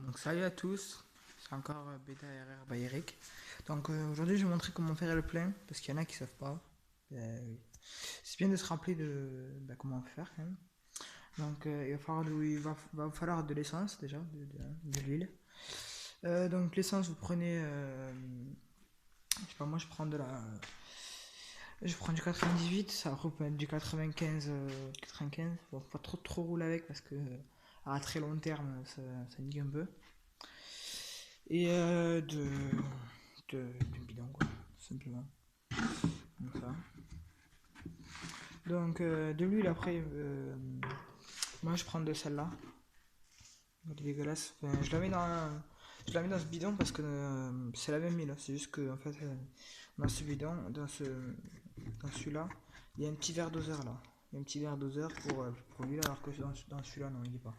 Donc salut à tous, c'est encore Beta RR by Eric. Donc aujourd'hui je vais montrer comment faire le plein, parce qu'il y en a qui savent pas. Oui. C'est bien de se rappeler de comment faire quand même. Donc il va falloir de l'essence déjà, de l'huile. Donc l'essence vous prenez, je sais pas moi je prends du 98, ça après vous pouvez mettre du 95, 95. Bon, faut pas trop rouler avec parce que à très long terme ça nique un peu. Et de bidon quoi, tout simplement. Donc ça. Donc de l'huile après, moi je prends de celle-là. Elle est dégueulasse. Enfin, je la mets dans ce bidon parce que c'est la même huile. C'est juste que en fait, dans ce bidon, dans celui-là, il y a un petit verre doseur là. Il y a un petit verre doseur pour l'huile alors que dans celui-là non il n'est pas.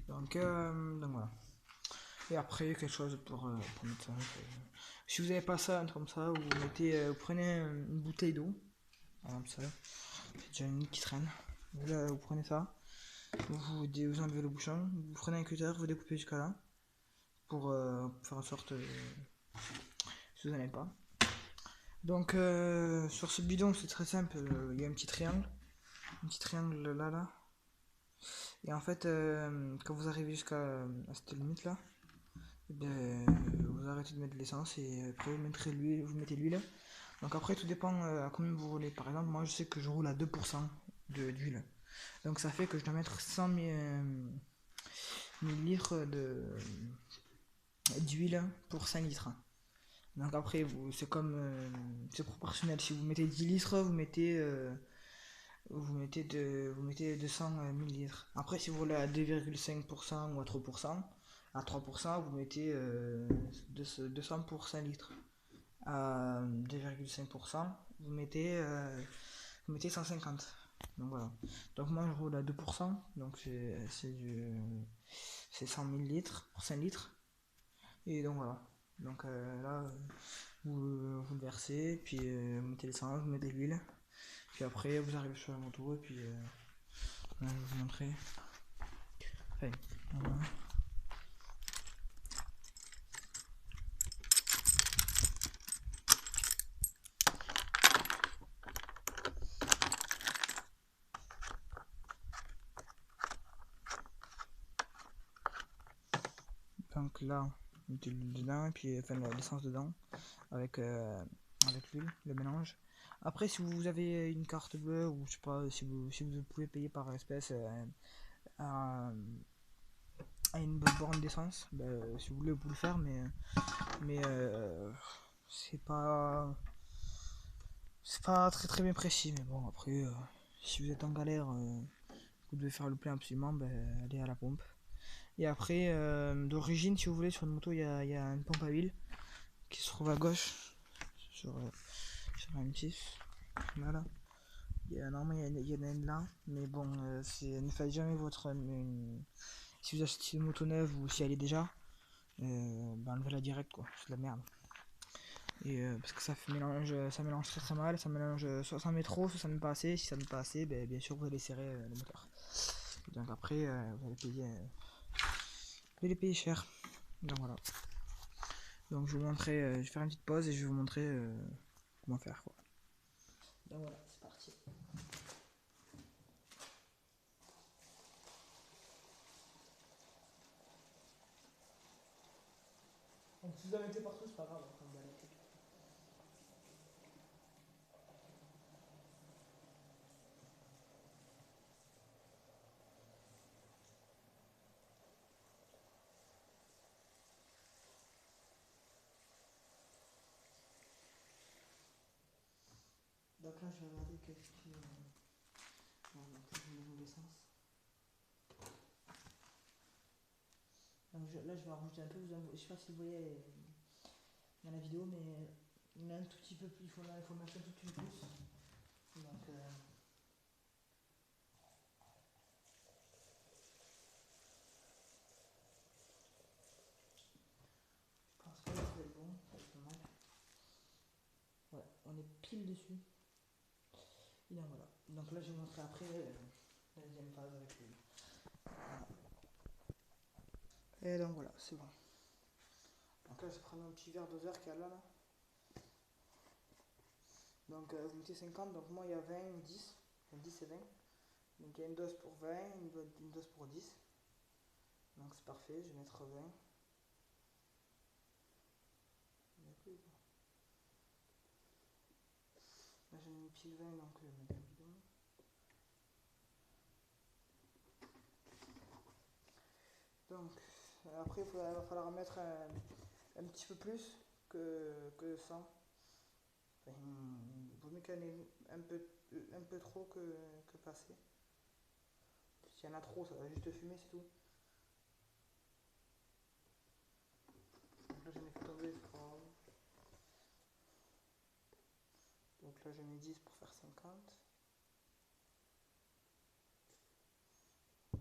Donc voilà. Et après quelque chose pour mettre ça. Si vous n'avez pas ça, un truc comme ça, vous prenez une bouteille d'eau. Par exemple ça. C'est déjà une qui traîne. Vous prenez ça. Vous enlevez le bouchon. Vous prenez un cutter, vous découpez jusqu'à là. Pour faire en sorte si vous n'en avez pas. Donc sur ce bidon c'est très simple. Il y a un petit triangle. Un petit triangle là. Et en fait quand vous arrivez jusqu'à cette limite là, vous arrêtez de mettre de l'essence et après vous mettez l'huile. Donc après tout dépend à combien vous roulez. Par exemple moi je sais que je roule à 2% d'huile. Donc ça fait que je dois mettre 100 millilitres d'huile pour 5 litres. Donc après c'est proportionnel. Si vous mettez 10 litres, vous mettez 200 millilitres. Après si vous roulez à 2,5% ou à 3%, vous mettez 200 pour 5 litres. À 2,5%, vous mettez 150. Donc voilà. Donc moi je roule à 2%, donc c'est 100 millilitres pour 5 litres. Et donc voilà. Donc là, vous le versez, puis vous mettez l'essence, vous mettez l'huile. Puis après vous arrivez sur la moto et puis je vais vous montrer. Enfin, voilà. Donc là, vous mettez l'huile dedans, et puis enfin l'essence dedans, avec l'huile, le mélange. Après, si vous avez une carte bleue, ou je sais pas, si vous pouvez payer par espèce à, à une borne d'essence, si vous voulez, vous pouvez le faire, mais c'est pas très bien précis. Mais bon, après, si vous êtes en galère, vous devez faire le plein absolument, allez à la pompe. Et après, d'origine, si vous voulez, sur une moto, il y a une pompe à huile qui se trouve à gauche sur un M6. Voilà. Normalement, il y en a une là, mais bon, ne faites jamais si vous achetez une moto neuve ou si elle est déjà, enlevez-la direct quoi, c'est de la merde. Et parce que ça mélange très mal, soit ça met trop, soit ça met pas assez. Si ça met pas assez, bien sûr vous allez serrer le moteur. Et donc après, vous allez payer cher. Donc voilà. Donc je vais vous montrer, je vais faire une petite pause et je vais vous montrer comment faire quoi. Donc voilà, c'est parti. Donc si vous la mettez partout, c'est pas grave. Donc là, je vais regarder qu'est-ce qui. Donc là, je vais mettre l'essence. Là, je vais en rajouter un peu. Je sais pas si vous voyez dans la vidéo, mais il y en a un tout petit peu plus. Il faut mettre un tout petit peu plus. Donc, je pense que là, ça va être bon. Ça va être pas mal. Voilà, on est pile dessus. Et donc voilà. Donc là, je vais vous montrer après la deuxième phase avec lui. Voilà. Et donc voilà, c'est bon. Donc là, je vais prendre un petit verre doseur qu'il y a là. Donc vous mettez 50, donc moi il y a 20 ou 10. 10 et 20. Donc il y a une dose pour 20, une dose pour 10. Donc c'est parfait, je vais mettre 20. Là j'ai mis pile 20, donc je vais mettre un bidon. Donc après il va falloir mettre un petit peu plus que 100. Enfin, il vaut mieux qu'il y en ait un peu trop que passer. S'il y en a trop, ça va juste fumer, c'est tout. Donc là, j'en ai fait tomber, c'est pas grave. Donc là, j'ai mis 10 pour faire 50.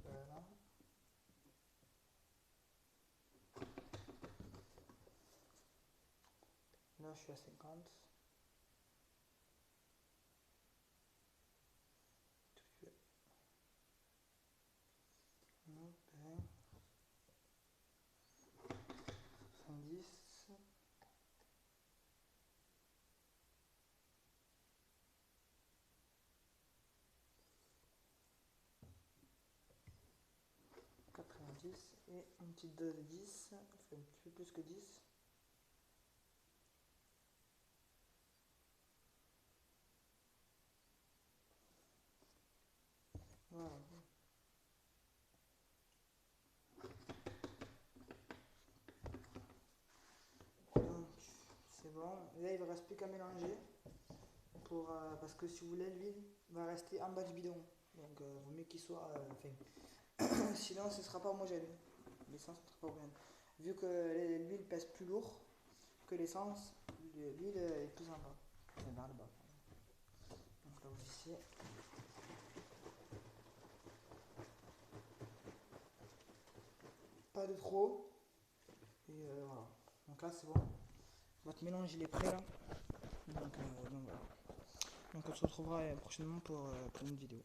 Voilà. Là, je suis à 50. Non, 20. 70. 90 et une petite dose de 10, enfin un petit peu plus que 10. Voilà. Donc c'est bon. Là il ne reste plus qu'à mélanger parce que si vous voulez l'huile va rester en bas du bidon. Donc vaut mieux qu'il soit. Sinon ce ne sera pas homogène. L'essence ne sera pas homogène. Vu que l'huile pèse plus lourd que l'essence, l'huile est plus en bas. Vers le bas. Donc là vous ici. Pas de trop. Et voilà. Donc là c'est bon. Votre mélange il est prêt là. Donc voilà. Donc on se retrouvera prochainement pour une vidéo.